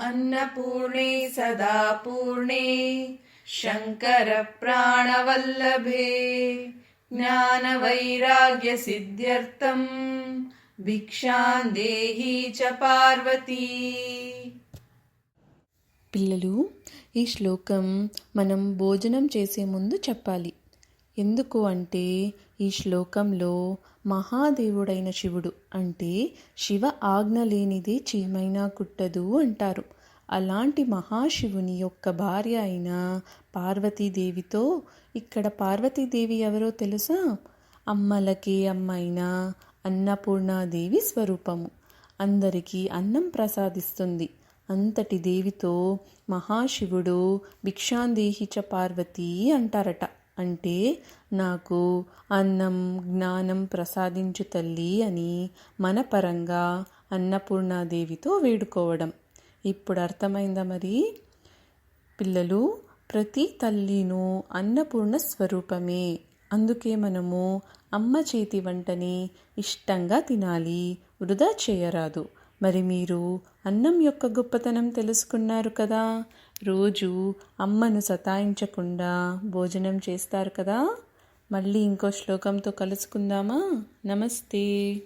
अन्नपूर्णे सदा पूर्णे शङ्करप्राणवल्लभे ज्ञानवैराग्यसिद्ध्यर्थं భిక్షాం దేహి చ పార్వతీ. పిల్లలు, ఈ శ్లోకం మనం భోజనం చేసే ముందు చెప్పాలి. ఎందుకు అంటే ఈ శ్లోకంలో మహాదేవుడైన శివుడు అంటే శివ ఆజ్ఞ లేనిదే చీమైనా కుట్టదు అంటారు. అలాంటి మహాశివుని యొక్క భార్య అయిన పార్వతీదేవితో, ఇక్కడ పార్వతీదేవి ఎవరో తెలుసా? అమ్మలకే అమ్మైన అన్నపూర్ణాదేవి స్వరూపము. అందరికీ అన్నం ప్రసాదిస్తుంది. అంతటి దేవితో మహాశివుడు భిక్షాందేహి చ పార్వతీ అంటారట. అంటే నాకు అన్నం జ్ఞానం ప్రసాదించు తల్లి అని మన పరంగా అన్నపూర్ణాదేవితో వేడుకోవడం. ఇప్పుడు అర్థమైందా మరి? పిల్లలు, ప్రతి తల్లిను అన్నపూర్ణ స్వరూపమే. అందుకే మనము అమ్మ చేతి వంటని ఇష్టంగా తినాలి, వృధా చేయరాదు. మరి మీరు అన్నం యొక్క గొప్పతనం తెలుసుకున్నారు కదా. రోజు అమ్మను సతాయించకుండా భోజనం చేస్తారు కదా. మళ్ళీ ఇంకో శ్లోకంతో కలుసుకుందామా? నమస్తే.